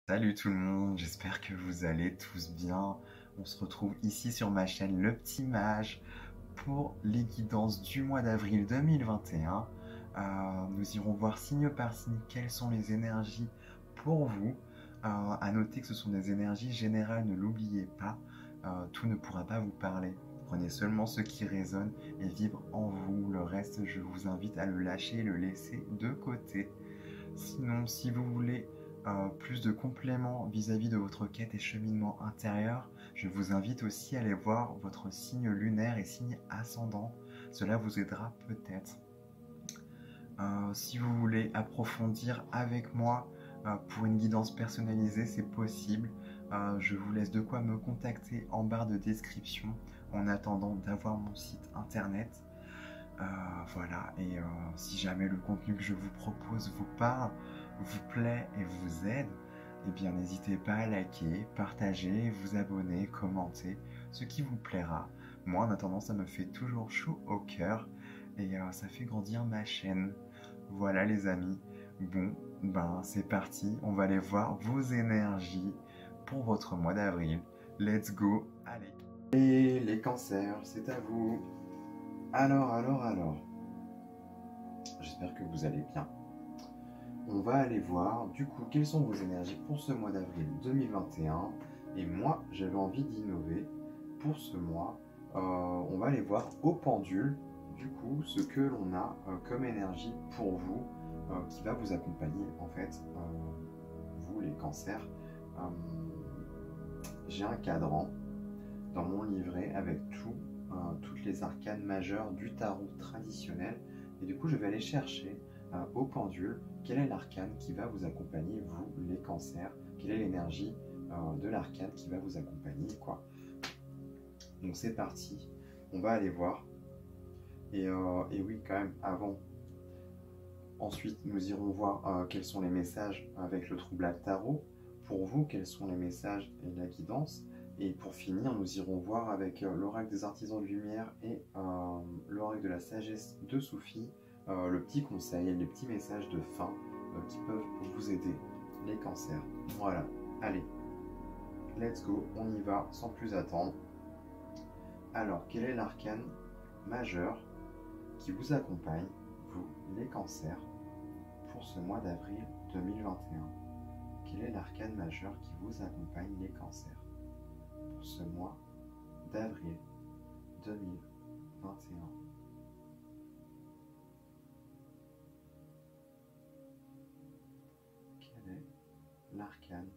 Salut tout le monde, j'espère que vous allez tous bien. On se retrouve ici sur ma chaîne Le Petit Mage pour les guidances du mois d'avril 2021. Nous irons voir signe par signe quelles sont les énergies pour vous. À noter que ce sont des énergies générales, ne l'oubliez pas. Tout ne pourra pas vous parler. Prenez seulement ce qui résonne et vibre en vous. Le reste, je vous invite à le lâcher et le laisser de côté. Sinon, si vous voulez plus de compléments vis-à-vis de votre quête et cheminement intérieur, je vous invite aussi à aller voir votre signe lunaire et signe ascendant. Cela vous aidera peut-être. Si vous voulez approfondir avec moi pour une guidance personnalisée, c'est possible. Je vous laisse de quoi me contacter en barre de description en attendant d'avoir mon site internet. Voilà, et si jamais le contenu que je vous propose vous parle, vous plaît et vous aide, eh bien n'hésitez pas à liker, partager, vous abonner, commenter, ce qui vous plaira. Moi en attendant ça me fait toujours chaud au cœur et ça fait grandir ma chaîne. Voilà les amis, bon ben c'est parti, on va aller voir vos énergies pour votre mois d'avril. Let's go, allez. Et les cancers, c'est à vous. Alors. J'espère que vous allez bien. On va aller voir du coup quelles sont vos énergies pour ce mois d'avril 2021. Et moi, j'avais envie d'innover pour ce mois. On va aller voir au pendule du coup ce que l'on a comme énergie pour vous qui va vous accompagner en fait, vous les cancers. J'ai un cadran dans mon livret avec toutes les arcanes majeures du tarot traditionnel. Et du coup, je vais aller chercher au pendule quel est l'arcane qui va vous accompagner, vous, les cancers. Quelle est l'énergie de l'arcane qui va vous accompagner, quoi. Donc c'est parti, on va aller voir. Et oui, quand même, avant. Ensuite, nous irons voir quels sont les messages avec le troublage tarot. Pour vous, quels sont les messages et la guidance. Et pour finir, nous irons voir avec l'oracle des artisans de lumière et l'oracle de la sagesse de Sophie, le petit conseil et les petits messages de fin qui peuvent vous aider, les cancers. Voilà, allez, let's go, on y va sans plus attendre. Alors, quel est l'arcane majeur qui vous accompagne, vous, les cancers, pour ce mois d'avril 2021? Quel est l'arcane majeur qui vous accompagne, les cancers, pour ce mois d'avril 2021? Quel est l'arcane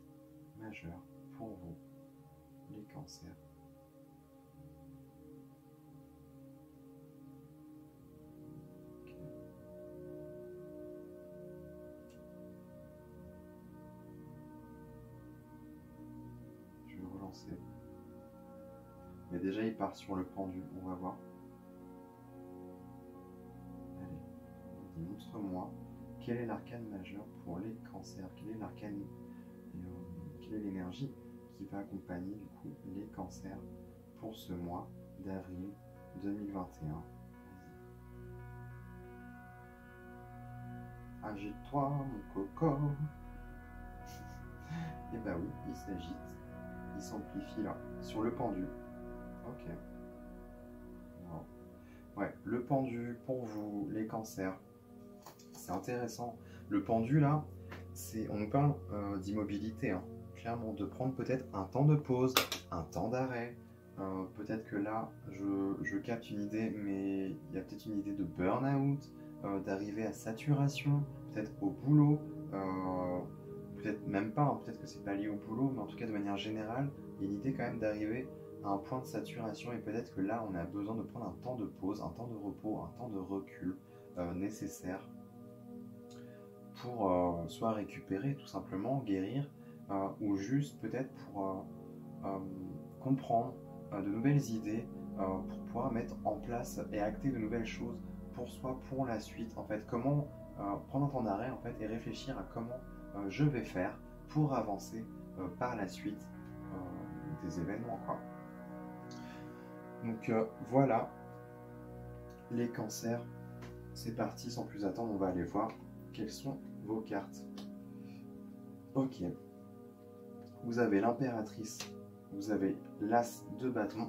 majeur pour vous, les cancers? Okay. Je vais relancer. Mais déjà, il part sur le pendule, on va voir. Allez, montre-moi quel est l'arcane majeur pour les cancers. Quel est l'arcane, quelle est l'énergie qui va accompagner du coup les cancers pour ce mois d'avril 2021. Agite-toi, mon coco. Et bah oui, il s'agite. Il s'amplifie là, sur le pendule. Ok. Wow. Ouais, le pendule pour vous, les cancers. C'est intéressant. Le pendule là, on nous parle d'immobilité, hein. Clairement, de prendre peut-être un temps de pause, un temps d'arrêt. Peut-être que là, je capte une idée, mais il y a peut-être une idée de burn-out, d'arriver à saturation, peut-être au boulot, peut-être même pas, hein, peut-être que c'est pas lié au boulot, mais en tout cas de manière générale, il y a une idée quand même d'arriver à un point de saturation et peut-être que là, on a besoin de prendre un temps de pause, un temps de repos, un temps de recul nécessaire pour soit récupérer tout simplement, guérir, ou juste peut-être pour comprendre de nouvelles idées, pour pouvoir mettre en place et acter de nouvelles choses pour soi, pour la suite. En fait, comment prendre un temps d'arrêt en fait, et réfléchir à comment je vais faire pour avancer par la suite des événements, quoi. Donc voilà, les cancers, c'est parti, sans plus attendre, on va aller voir quelles sont vos cartes. Ok, vous avez l'impératrice, vous avez l'as de bâton,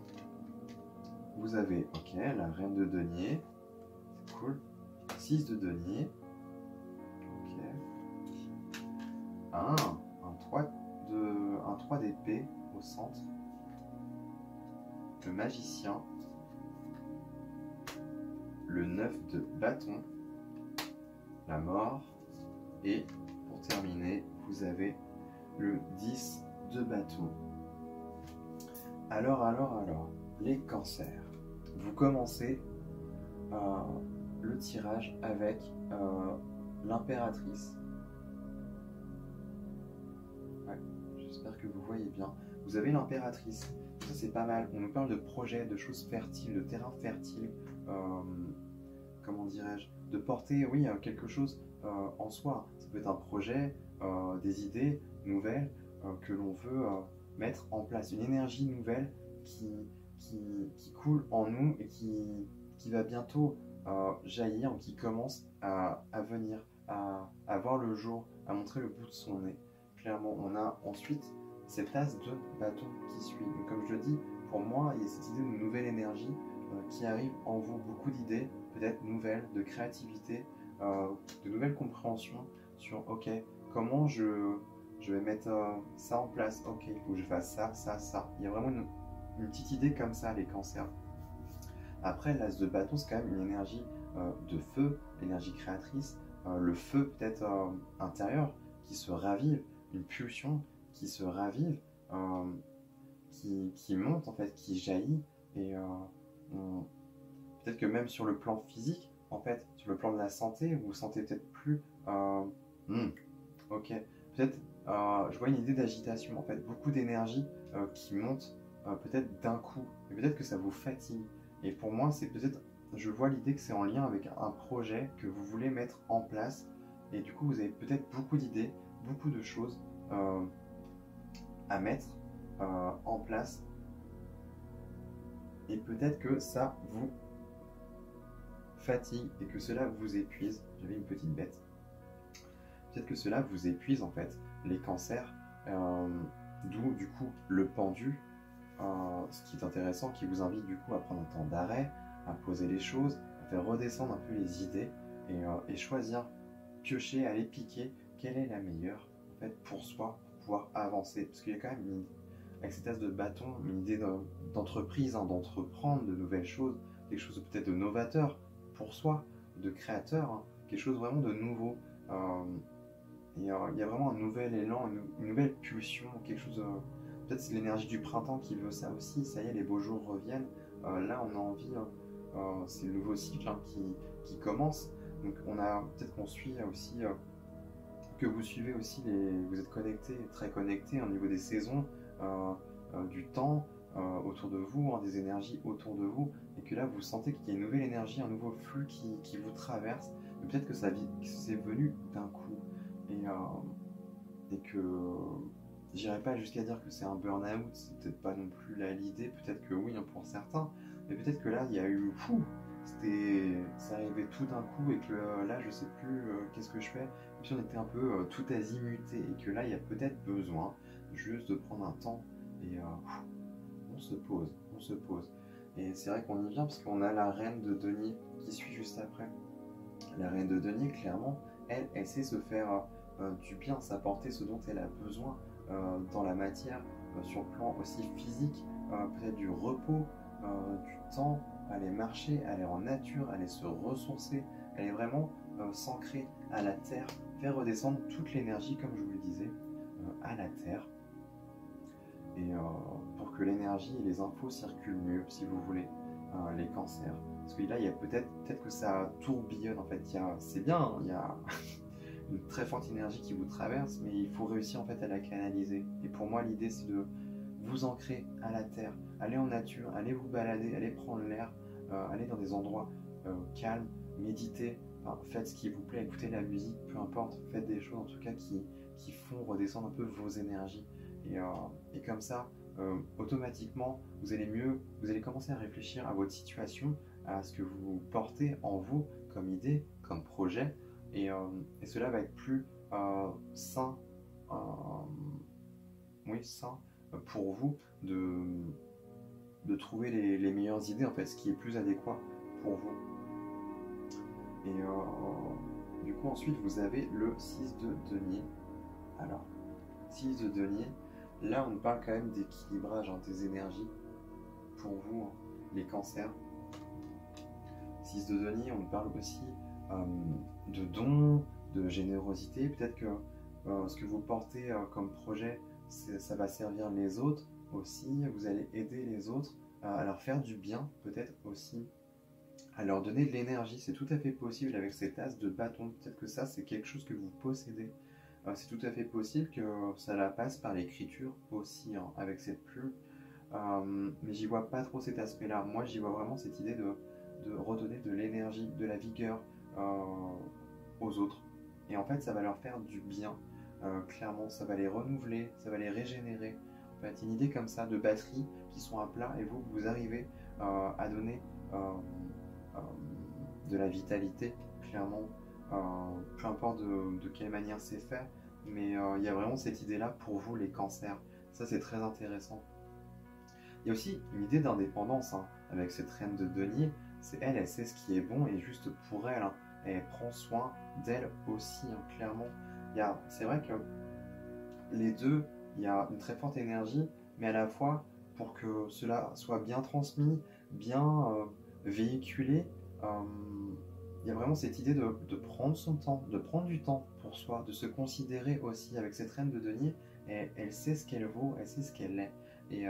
vous avez, ok, la reine de denier, c'est cool, 6 de denier, ok, un 3 d'épée au centre, le magicien, le 9 de bâton, la mort, et pour terminer, vous avez le 10 de bâton. Alors, les cancers. Vous commencez le tirage avec l'impératrice. Ouais, j'espère que vous voyez bien. Vous avez l'impératrice. Ça, c'est pas mal. On nous parle de projets, de choses fertiles, de terrain fertile. Comment dirais-je? De porter, oui, quelque chose en soi. Ça peut être un projet, des idées nouvelles que l'on veut mettre en place. Une énergie nouvelle qui coule en nous et qui va bientôt jaillir, ou qui commence à venir, à voir le jour, à montrer le bout de son nez. Clairement, on a ensuite cette as de bâton qui suit. Donc, comme je le dis, pour moi, il y a cette idée de nouvelle énergie qui arrive en vous, beaucoup d'idées, peut-être nouvelles, de créativité, de nouvelles compréhensions sur, ok, comment je vais mettre ça en place, ok, il faut que je fasse ça, ça, ça. Il y a vraiment une petite idée comme ça, les cancers. Après, l'as de bâton, c'est quand même une énergie de feu, l'énergie créatrice, le feu peut-être intérieur qui se ravive, une pulsion qui se ravive, qui monte en fait, qui jaillit, et peut-être que même sur le plan physique, en fait, sur le plan de la santé, vous vous sentez peut-être plus... ok, peut-être, je vois une idée d'agitation, en fait, beaucoup d'énergie qui monte peut-être d'un coup, et peut-être que ça vous fatigue. Et pour moi, c'est peut-être, je vois l'idée que c'est en lien avec un projet que vous voulez mettre en place, et du coup, vous avez peut-être beaucoup d'idées, beaucoup de choses à mettre en place, et peut-être que ça vous fatigue et que cela vous épuise. J'avais une petite bête. Peut-être que cela vous épuise en fait, les cancers, d'où du coup le pendu, ce qui est intéressant, qui vous invite du coup à prendre un temps d'arrêt, à poser les choses, à faire redescendre un peu les idées et choisir, piocher, aller piquer quelle est la meilleure en fait pour soi, pour pouvoir avancer. Parce qu'il y a quand même avec cette as de bâton, une idée d'entreprise, d'entreprendre de nouvelles choses, quelque chose de peut-être de novateur pour soi, de créateur, quelque chose vraiment de nouveau. Il y a vraiment un nouvel élan, une nouvelle pulsion, quelque chose. Peut-être c'est l'énergie du printemps qui veut ça aussi. Ça y est, les beaux jours reviennent. Là, on a envie. C'est le nouveau cycle qui commence. Donc, peut-être qu'on suit aussi. Que vous suivez aussi vous êtes connecté, très connecté au niveau des saisons, du temps autour de vous, des énergies autour de vous, et que là vous sentez qu'il y a une nouvelle énergie, un nouveau flux qui vous traverse. Peut-être que c'est venu d'un coup, et que j'irai pas jusqu'à dire que c'est un burn-out, c'est peut-être pas non plus là l'idée, peut-être que oui pour certains, mais peut-être que là il y a eu c'est arrivé tout d'un coup, et que là je sais plus qu'est-ce que je fais, et puis on était un peu tout azimuté, et que là il y a peut-être besoin juste de prendre un temps et on se pose. Et c'est vrai qu'on y vient parce qu'on a la reine de denier qui suit juste après. La reine de denier, clairement, elle sait se faire du bien, s'apporter ce dont elle a besoin dans la matière, sur le plan aussi physique, peut-être du repos, du temps, aller marcher, aller en nature, aller se ressourcer, aller vraiment s'ancrer à la terre, faire redescendre toute l'énergie, comme je vous le disais, à la terre, et pour que l'énergie et les infos circulent mieux, si vous voulez, les cancers. Parce que là, il y a peut-être que ça tourbillonne, en fait. C'est bien, hein, il y a une très forte énergie qui vous traverse, mais il faut réussir en fait à la canaliser. Et pour moi, l'idée, c'est de vous ancrer à la terre, aller en nature, aller vous balader, aller prendre l'air, aller dans des endroits calmes, méditer, faites ce qui vous plaît, écoutez la musique, peu importe, faites des choses en tout cas qui font redescendre un peu vos énergies. Et comme ça, automatiquement, vous allez commencer à réfléchir à votre situation, à ce que vous portez en vous comme idée, comme projet, et cela va être plus sain, oui, oui, sain pour vous de trouver les meilleures idées, en fait, ce qui est plus adéquat pour vous. Et du coup, ensuite, vous avez le 6 de denier. Alors, 6 de denier, là, on parle quand même d'équilibrage des énergies pour vous, les cancers. 6 de denier, on parle aussi de dons, de générosité. Peut-être que ce que vous portez comme projet, ça va servir les autres aussi. Vous allez aider les autres à leur faire du bien, peut-être aussi à leur donner de l'énergie. C'est tout à fait possible avec cet as de bâton. Peut-être que ça, c'est quelque chose que vous possédez. C'est tout à fait possible que ça la passe par l'écriture aussi, avec cette plume. Mais j'y vois pas trop cet aspect-là. Moi, j'y vois vraiment cette idée de redonner de l'énergie, de la vigueur aux autres. Et en fait, ça va leur faire du bien. Clairement, ça va les renouveler, ça va les régénérer. En fait, une idée comme ça de batteries qui sont à plat et vous arrivez à donner de la vitalité, clairement, peu importe de quelle manière c'est fait, mais il y a vraiment cette idée-là pour vous, les cancers. Ça, c'est très intéressant. Il y a aussi une idée d'indépendance avec cette reine de denier. C'est elle sait ce qui est bon et juste pour elle. Elle prend soin d'elle aussi, clairement. C'est vrai que les deux, il y a une très forte énergie, mais à la fois, pour que cela soit bien transmis, bien véhiculé, il y a vraiment cette idée de prendre son temps, de prendre du temps pour soi, de se considérer aussi. Avec cette reine de denier, elle sait ce qu'elle vaut, elle sait ce qu'elle est. Et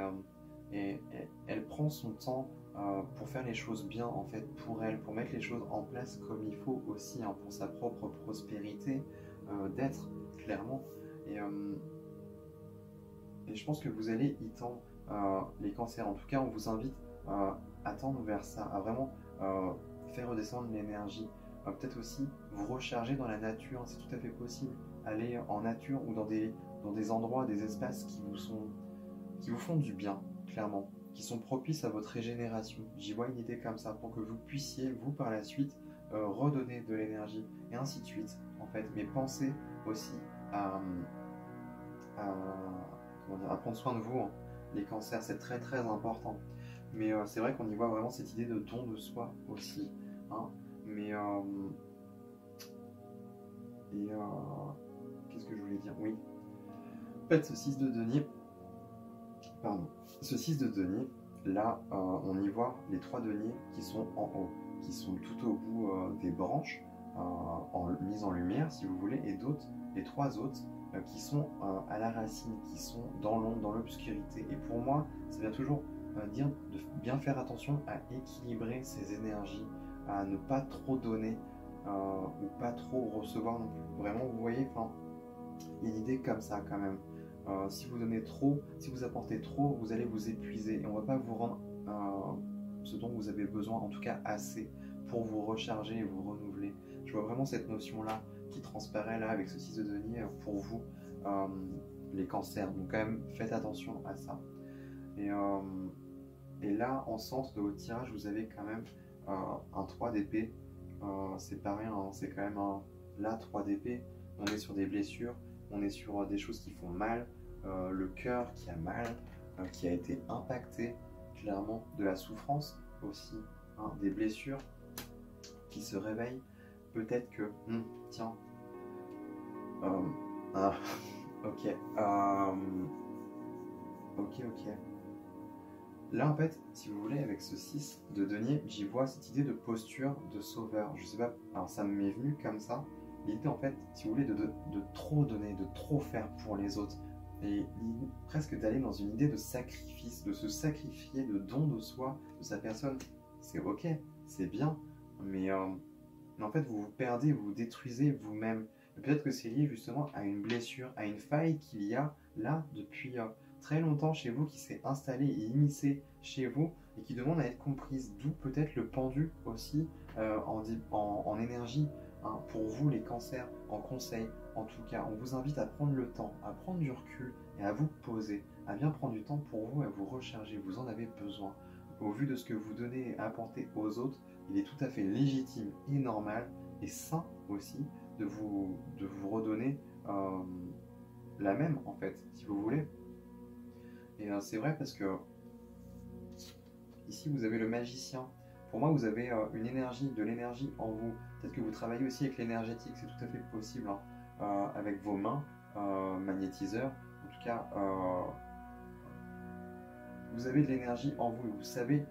elle prend son temps pour faire les choses bien, en fait, pour elle, pour mettre les choses en place comme il faut aussi, pour sa propre prospérité d'être, clairement. Et je pense que vous allez y tendre, les cancers. En tout cas, on vous invite à tendre vers ça, à vraiment faire redescendre l'énergie. Peut-être aussi vous recharger dans la nature, c'est tout à fait possible. Aller en nature ou dans des endroits, des espaces qui vous font du bien, clairement, qui sont propices à votre régénération. J'y vois une idée comme ça, pour que vous puissiez, vous, par la suite, redonner de l'énergie, et ainsi de suite, en fait. Mais pensez aussi à prendre soin de vous, les cancers, c'est très très important. Mais c'est vrai qu'on y voit vraiment cette idée de don de soi aussi. Mais qu'est-ce que je voulais dire? Oui. En fait, ce 6 de denier, là, on y voit les 3 deniers qui sont en haut, qui sont tout au bout des branches, mises en lumière, si vous voulez, et les 3 autres, qui sont à la racine, qui sont dans l'ombre, dans l'obscurité. Et pour moi, ça vient toujours dire de bien faire attention à équilibrer ses énergies, à ne pas trop donner ou pas trop recevoir non plus. Vraiment, vous voyez, il y a une idée comme ça quand même. Si vous donnez trop, si vous apportez trop, vous allez vous épuiser et on ne va pas vous rendre ce dont vous avez besoin, en tout cas assez, pour vous recharger et vous renouveler. Je vois vraiment cette notion-là qui transparaît là avec ce 6 de denier pour vous, les cancers. Donc quand même, faites attention à ça. Et là, en centre de votre tirage, vous avez quand même un 3 d'épée. C'est pas rien, c'est quand même là 3 d'épée. On est sur des blessures, on est sur des choses qui font mal, le cœur qui a mal, qui a été impacté, clairement, de la souffrance aussi, des blessures qui se réveillent. Peut-être que, tiens, ok, ok. Là, en fait, si vous voulez, avec ce 6 de denier, j'y vois cette idée de posture de sauveur. Je sais pas, alors ça m'est venu comme ça. L'idée, en fait, si vous voulez, de trop donner, de trop faire pour les autres. Et presque d'aller dans une idée de sacrifice, de se sacrifier, de don de soi, de sa personne. C'est ok, c'est bien, mais en fait, vous vous perdez, vous vous détruisez vous-même. Peut-être que c'est lié justement à une blessure, à une faille qu'il y a là depuis très longtemps chez vous, qui s'est installée et immiscée chez vous et qui demande à être comprise. D'où peut-être le pendu aussi en énergie. Pour vous, les cancers, en conseil, en tout cas, on vous invite à prendre le temps, à prendre du recul et à vous poser, à bien prendre du temps pour vous, à vous recharger. Vous en avez besoin. Au vu de ce que vous donnez et apportez aux autres, il est tout à fait légitime et normal et sain aussi de vous redonner la même, en fait, si vous voulez. Et c'est vrai parce que ici vous avez le magicien. Pour moi, vous avez une énergie, de l'énergie en vous. Peut-être que vous travaillez aussi avec l'énergétique, c'est tout à fait possible, hein. Avec vos mains, magnétiseurs. En tout cas, vous avez de l'énergie en vous et vous savez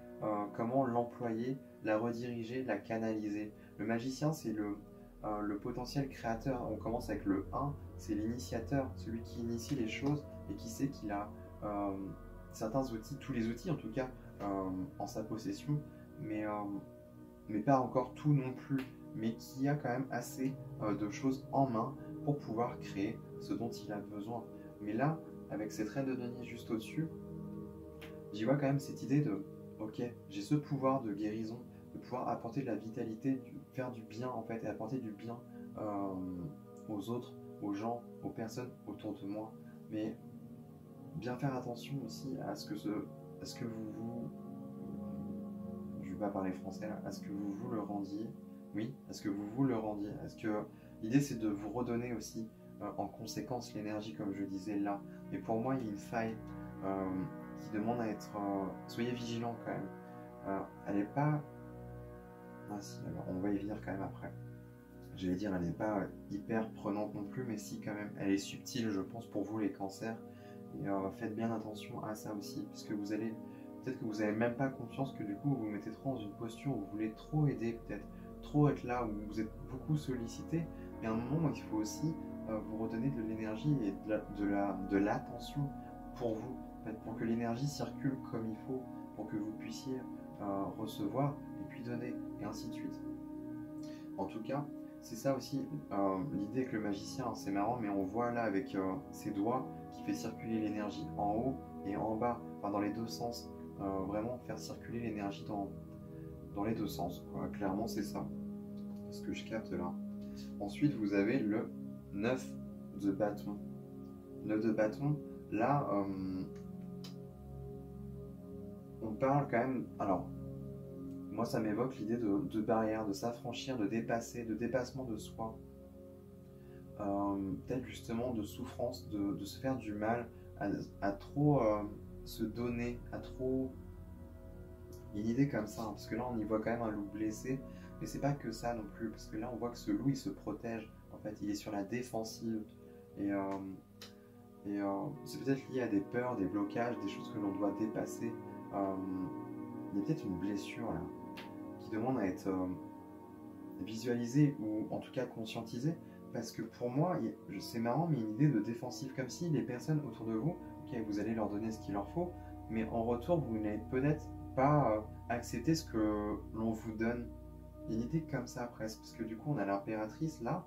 comment l'employer, la rediriger, la canaliser. Le magicien, c'est le potentiel créateur. On commence avec le 1, c'est l'initiateur, celui qui initie les choses et qui sait qu'il a certains outils, tous les outils en tout cas, en sa possession, mais pas encore tout non plus, mais qui a quand même assez de choses en main pour pouvoir créer ce dont il a besoin. Mais là, avec cette reine de denier juste au-dessus, j'y vois quand même cette idée de, ok, j'ai ce pouvoir de guérison, de pouvoir apporter de la vitalité, faire du bien en fait, et apporter du bien aux autres, aux gens, aux personnes autour de moi. Mais bien faire attention aussi à ce que je vais pas parler français là, à ce que vous vous le rendiez. Oui, à ce que vous vous le rendiez. L'idée c'est de vous redonner aussi en conséquence l'énergie comme je disais là. Mais pour moi il y a une faille qui demande à être... soyez vigilants quand même. Elle n'est pas... Ah si, alors, on va y venir quand même après. J'allais dire, elle n'est pas hyper prenante non plus, mais si quand même. Elle est subtile, je pense, pour vous les cancers. Et faites bien attention à ça aussi, parce que vous allez... Peut-être que vous n'avez même pas conscience que du coup, vous vous mettez trop dans une posture où vous voulez trop aider, peut-être trop être là, où vous êtes beaucoup sollicité. Mais à un moment, il faut aussi vous redonner de l'énergie et de l'attention pour vous, en fait, pour que l'énergie circule comme il faut, pour que vous puissiez recevoir et puis donner, et ainsi de suite. En tout cas, c'est ça aussi l'idée avec le magicien, hein, c'est marrant, mais on voit là avec ses doigts qui fait circuler l'énergie en haut et en bas, enfin dans les deux sens, vraiment faire circuler l'énergie dans les deux sens, quoi. Clairement c'est ça, ce que je capte là. Ensuite vous avez le 9 de bâton. 9 de bâton, là on parle quand même, alors moi ça m'évoque l'idée de barrière, de s'affranchir, de dépasser, de dépassement de soi. Peut-être justement de souffrance, de se faire du mal, à trop se donner, à trop... Il y a une idée comme ça, hein, parce que là on y voit quand même un loup blessé, mais c'est pas que ça non plus, parce que là on voit que ce loup il se protège, en fait il est sur la défensive, et, c'est peut-être lié à des peurs, des blocages, des choses que l'on doit dépasser. Il y a peut-être une blessure là, qui demande à être visualisée, ou en tout cas conscientisée. Parce que pour moi, c'est marrant, mais une idée de défensive, comme si les personnes autour de vous, ok, vous allez leur donner ce qu'il leur faut, mais en retour, vous n'allez peut-être pas accepter ce que l'on vous donne. Il y a une idée comme ça presque, parce que du coup, on a l'impératrice là,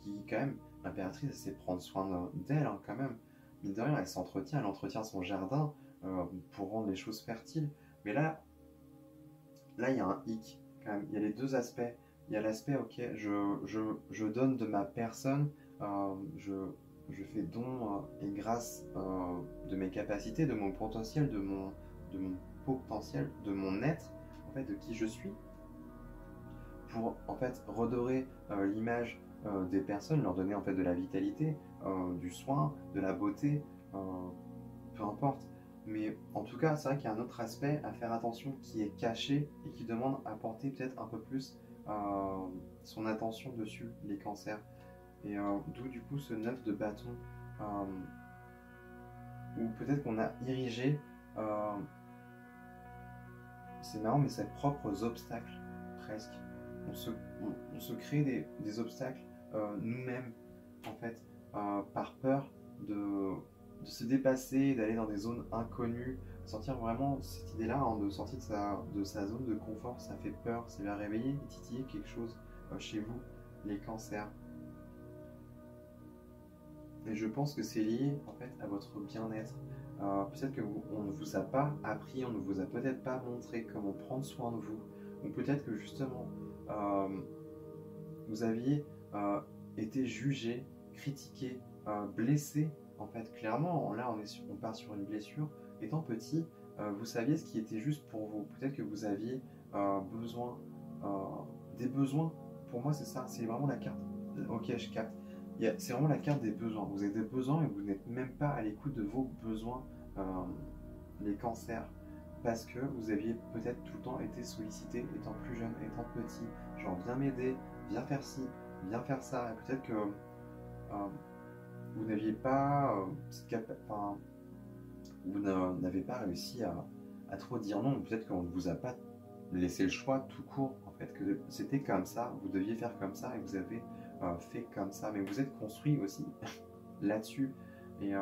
qui quand même, l'impératrice, elle sait prendre soin d'elle hein, quand même. Mine de rien, elle entretient son jardin pour rendre les choses fertiles. Mais là, il y a un hic quand même. Il y a les deux aspects. Il y a l'aspect, ok, je donne de ma personne, je fais don et grâce de mes capacités, de mon potentiel, de mon potentiel, de mon être, en fait, de qui je suis, pour en fait redorer l'image des personnes, leur donner en fait de la vitalité, du soin, de la beauté, peu importe. Mais en tout cas, c'est vrai qu'il y a un autre aspect à faire attention qui est caché et qui demande à porter peut-être un peu plus son attention dessus, les cancers. Et d'où du coup ce 9 de bâton, où peut-être qu'on a érigé, c'est marrant, mais ses propres obstacles, presque. On se crée des obstacles nous-mêmes, en fait, par peur de se dépasser, d'aller dans des zones inconnues, sortir vraiment cette idée-là, hein, de sortir de sa zone de confort, ça fait peur, ça va réveiller et titiller quelque chose chez vous, les cancers. Et je pense que c'est lié en fait à votre bien-être. Peut-être on ne vous a pas appris, on ne vous a peut-être pas montré comment prendre soin de vous, ou peut-être que justement vous aviez été jugé, critiqué, blessé. En fait, clairement, là on part sur une blessure. Étant petit, vous saviez ce qui était juste pour vous. Peut-être que vous aviez besoin, des besoins. Pour moi, c'est ça, c'est vraiment la carte. Ok, je capte. C'est vraiment la carte des besoins. Vous avez des besoins et vous n'êtes même pas à l'écoute de vos besoins les cancers, parce que vous aviez peut-être tout le temps été sollicité étant plus jeune, étant petit, genre viens m'aider, viens faire ci, viens faire ça, et peut-être que vous n'aviez pas, vous n'avez pas réussi à trop dire non, peut-être qu'on ne vous a pas laissé le choix tout court, en fait, que c'était comme ça, vous deviez faire comme ça, et vous avez fait comme ça, mais vous êtes construit aussi là-dessus, et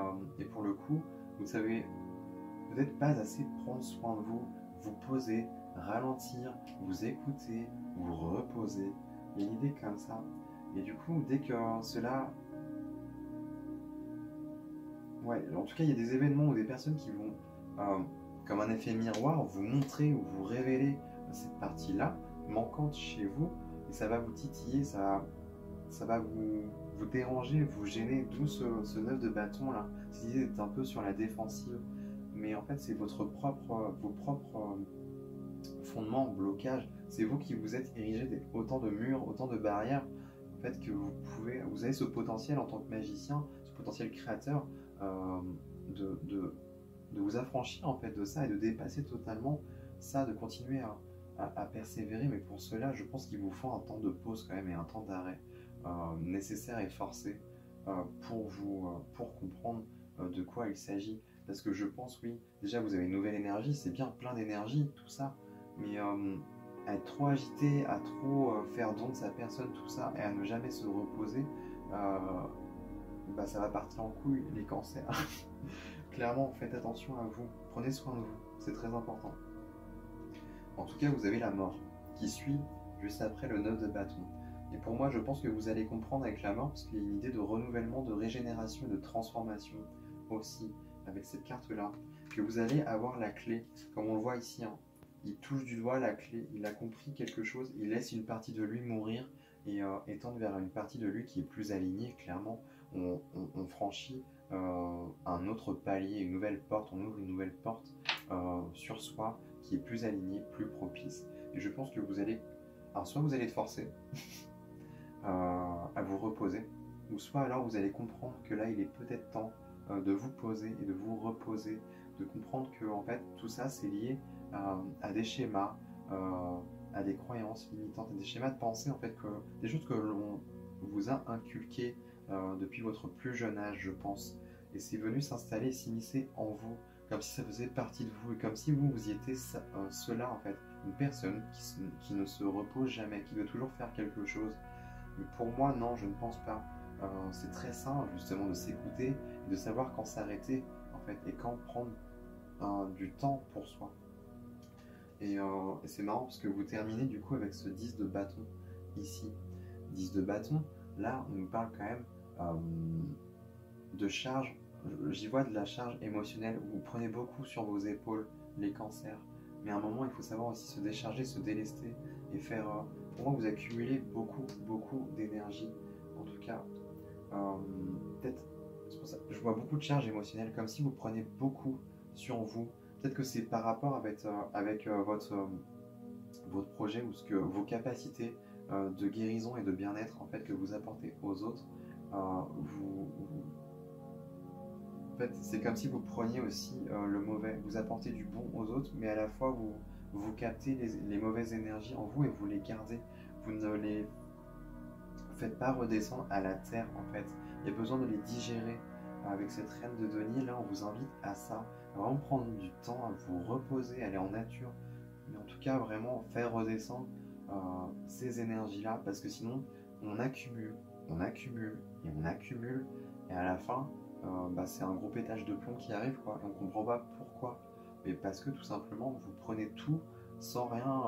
pour le coup, vous savez peut-être pas assez prendre soin de vous, vous poser, ralentir, vous écouter, vous reposer. Il y a une idée comme ça. Et du coup, dès que cela... Ouais, en tout cas, il y a des événements ou des personnes qui vont, comme un effet miroir, vous montrer ou vous révéler cette partie-là, manquante chez vous, et ça va vous titiller, ça va vous déranger, vous gêner, d'où ce 9 de bâton là. Cette idée d'être un peu sur la défensive. Mais en fait, c'est vos propres fondements, blocages. C'est vous qui vous êtes érigé autant de murs, autant de barrières. En fait, que vous avez ce potentiel en tant que magicien, ce potentiel créateur de vous affranchir en fait de ça et de dépasser totalement ça, de continuer à persévérer. Mais pour cela, je pense qu'il vous faut un temps de pause quand même et un temps d'arrêt nécessaire et forcé pour comprendre de quoi il s'agit. Parce que je pense, oui, déjà vous avez une nouvelle énergie, c'est bien plein d'énergie, tout ça, mais à être trop agité, à trop faire don de sa personne, tout ça, et à ne jamais se reposer, ça va partir en couille, les cancers. Clairement, faites attention à vous, prenez soin de vous, c'est très important. En tout cas, vous avez la mort qui suit juste après le 9 de bâton. Et pour moi, je pense que vous allez comprendre avec la mort, parce qu'il y a une idée de renouvellement, de régénération, de transformation aussi, avec cette carte-là, que vous allez avoir la clé, comme on le voit ici, hein. Il touche du doigt la clé, il a compris quelque chose, il laisse une partie de lui mourir et tendre vers une partie de lui qui est plus alignée. Clairement, on franchit un autre palier, une nouvelle porte, on ouvre une nouvelle porte sur soi qui est plus alignée, plus propice. Et je pense que vous allez, alors soit vous allez être forcé à vous reposer, ou soit alors vous allez comprendre que là il est peut-être temps de vous poser et de vous reposer, de comprendre que en fait tout ça c'est lié à des schémas, à des croyances limitantes, à des schémas de pensée en fait, des choses que l'on vous a inculquées depuis votre plus jeune âge, je pense, et c'est venu s'installer et s'immiscer en vous, comme si ça faisait partie de vous, et comme si vous y étiez cela en fait, une personne qui ne se repose jamais, qui doit toujours faire quelque chose. Mais pour moi, non, je ne pense pas. C'est très sain justement de s'écouter et de savoir quand s'arrêter en fait et quand prendre du temps pour soi. Et c'est marrant parce que vous terminez du coup avec ce 10 de bâton ici. 10 de bâton, là on nous parle quand même de charge. J'y vois de la charge émotionnelle. Vous prenez beaucoup sur vos épaules, les cancers. Mais à un moment, il faut savoir aussi se décharger, se délester et faire... pour moi, vous accumulez beaucoup d'énergie. En tout cas, peut-être, c'est pour ça, je vois beaucoup de charge émotionnelle, comme si vous prenez beaucoup sur vous. Peut-être que c'est par rapport avec votre projet ou vos capacités de guérison et de bien-être en fait que vous apportez aux autres. En fait, c'est comme si vous preniez aussi le mauvais, vous apportez du bon aux autres, mais à la fois vous captez les mauvaises énergies en vous et vous les gardez. Vous ne les faites pas redescendre à la terre en fait. Il y a besoin de les digérer. Avec cette reine de denier, là, on vous invite à ça, à vraiment prendre du temps, à vous reposer, aller en nature, mais en tout cas vraiment faire redescendre ces énergies-là, parce que sinon on accumule, et on accumule, et à la fin, c'est un gros pétage de plomb qui arrive, quoi, et on comprend pas pourquoi, mais parce que tout simplement vous prenez tout sans rien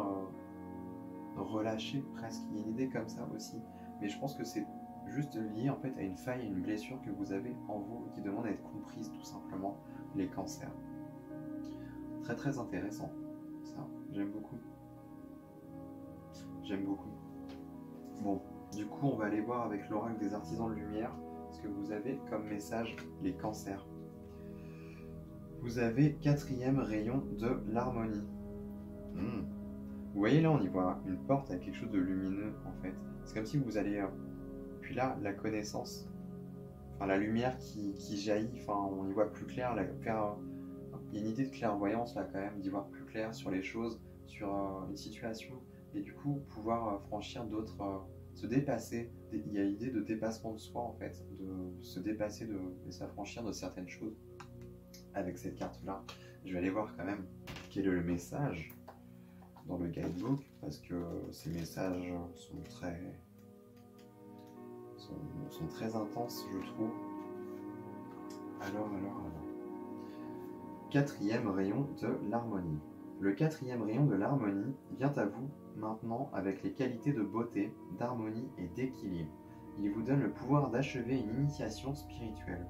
relâcher presque. Il y a une idée comme ça aussi, mais je pense que c'est juste lié en fait à une faille, à une blessure que vous avez en vous qui demande à être comprise tout simplement, les cancers. Très très intéressant, ça, j'aime beaucoup. J'aime beaucoup. Bon, du coup on va aller voir avec l'oracle des artisans de lumière ce que vous avez comme message, les cancers. Vous avez 4e rayon de l'harmonie. Vous voyez là, on y voit une porte avec quelque chose de lumineux en fait. C'est comme si vous allez... Puis là, la connaissance, enfin la lumière qui jaillit, enfin on y voit plus clair, Il y a une idée de clairvoyance là quand même, d'y voir plus clair sur les choses, sur une situation, et du coup pouvoir franchir d'autres, se dépasser. Il y a l'idée de dépassement de soi en fait, de se dépasser, de s'affranchir de certaines choses avec cette carte-là. Je vais aller voir quand même quel est le message dans le guidebook, parce que ces messages sont très intenses, je trouve. Alors. Quatrième rayon de l'harmonie. Le quatrième rayon de l'harmonie vient à vous maintenant avec les qualités de beauté, d'harmonie et d'équilibre. Il vous donne le pouvoir d'achever une initiation spirituelle.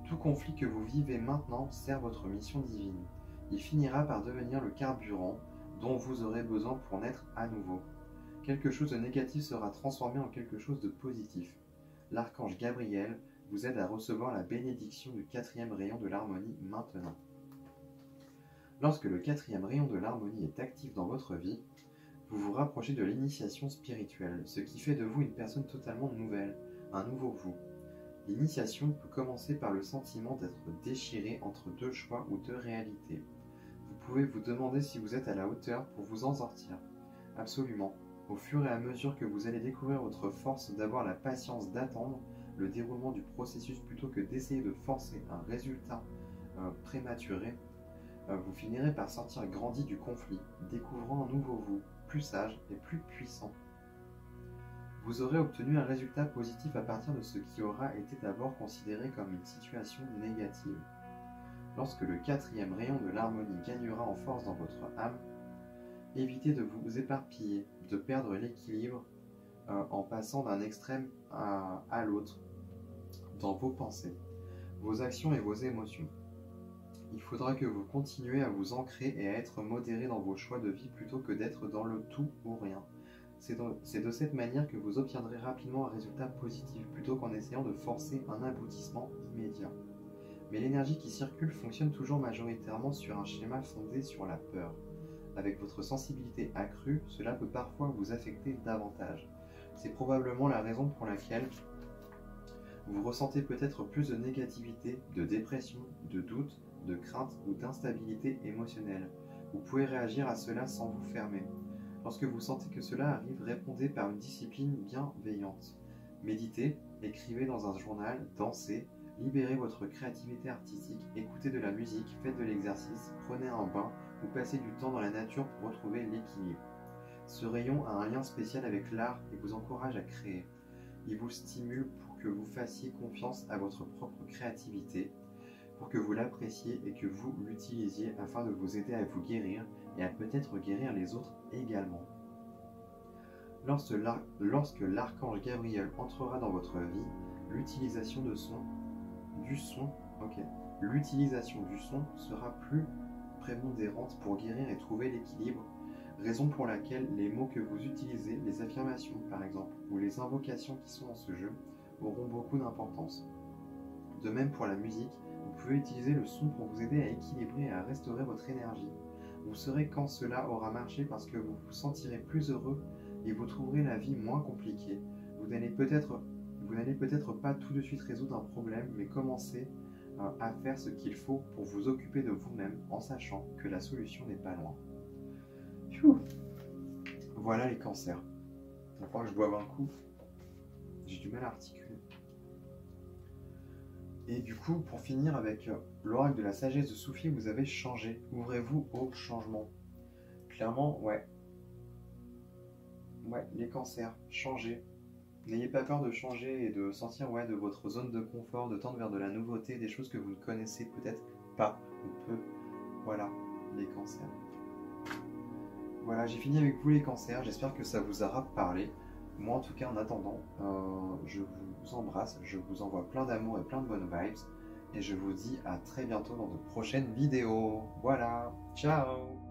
Tout conflit que vous vivez maintenant sert votre mission divine. Il finira par devenir le carburant dont vous aurez besoin pour naître à nouveau. Quelque chose de négatif sera transformé en quelque chose de positif. L'archange Gabriel vous aide à recevoir la bénédiction du quatrième rayon de l'harmonie maintenant. Lorsque le quatrième rayon de l'harmonie est actif dans votre vie, vous vous rapprochez de l'initiation spirituelle, ce qui fait de vous une personne totalement nouvelle, un nouveau vous. L'initiation peut commencer par le sentiment d'être déchiré entre deux choix ou deux réalités. Vous pouvez vous demander si vous êtes à la hauteur pour vous en sortir. Absolument. Au fur et à mesure que vous allez découvrir votre force d'avoir la patience d'attendre le déroulement du processus plutôt que d'essayer de forcer un résultat prématuré, vous finirez par sortir grandi du conflit, découvrant un nouveau vous, plus sage et plus puissant. Vous aurez obtenu un résultat positif à partir de ce qui aura été d'abord considéré comme une situation négative. Lorsque le quatrième rayon de l'harmonie gagnera en force dans votre âme, évitez de vous éparpiller, de perdre l'équilibre en passant d'un extrême à l'autre dans vos pensées, vos actions et vos émotions. Il faudra que vous continuiez à vous ancrer et à être modéré dans vos choix de vie plutôt que d'être dans le tout ou rien. C'est de cette manière que vous obtiendrez rapidement un résultat positif plutôt qu'en essayant de forcer un aboutissement immédiat. Mais l'énergie qui circule fonctionne toujours majoritairement sur un schéma fondé sur la peur. Avec votre sensibilité accrue, cela peut parfois vous affecter davantage. C'est probablement la raison pour laquelle vous ressentez peut-être plus de négativité, de dépression, de doute, de crainte ou d'instabilité émotionnelle. Vous pouvez réagir à cela sans vous fermer. Lorsque vous sentez que cela arrive, répondez par une discipline bienveillante. Méditez, écrivez dans un journal, dansez, libérez votre créativité artistique, écoutez de la musique, faites de l'exercice, prenez un bain ou passez du temps dans la nature pour retrouver l'équilibre. Ce rayon a un lien spécial avec l'art et vous encourage à créer. Il vous stimule pour que vous fassiez confiance à votre propre créativité, pour que vous l'appréciez et que vous l'utilisiez afin de vous aider à vous guérir et à peut-être guérir les autres également. Lorsque l'archange Gabriel entrera dans votre vie, l'utilisation du son sera plus prépondérante pour guérir et trouver l'équilibre, raison pour laquelle les mots que vous utilisez, les affirmations par exemple, ou les invocations qui sont dans ce jeu, auront beaucoup d'importance. De même pour la musique, vous pouvez utiliser le son pour vous aider à équilibrer et à restaurer votre énergie. Vous saurez quand cela aura marché parce que vous vous sentirez plus heureux et vous trouverez la vie moins compliquée. Vous n'allez peut-être pas tout de suite résoudre un problème, mais commencer à faire ce qu'il faut pour vous occuper de vous-même en sachant que la solution n'est pas loin. Pfiou. Voilà les cancers. Il va falloir que je boive un coup. J'ai du mal à articuler. Et du coup, pour finir avec l'oracle de la sagesse de Soufi, vous avez changé. Ouvrez-vous au changement. Clairement, ouais. Ouais, les cancers, changez. N'ayez pas peur de changer et de sortir de votre zone de confort, de tendre vers de la nouveauté, des choses que vous ne connaissez peut-être pas ou peu. Voilà, les cancers. Voilà, j'ai fini avec vous les cancers. J'espère que ça vous aura parlé. Moi, en tout cas, en attendant, je vous embrasse, je vous envoie plein d'amour et plein de bonnes vibes. Et je vous dis à très bientôt dans de prochaines vidéos. Voilà, ciao!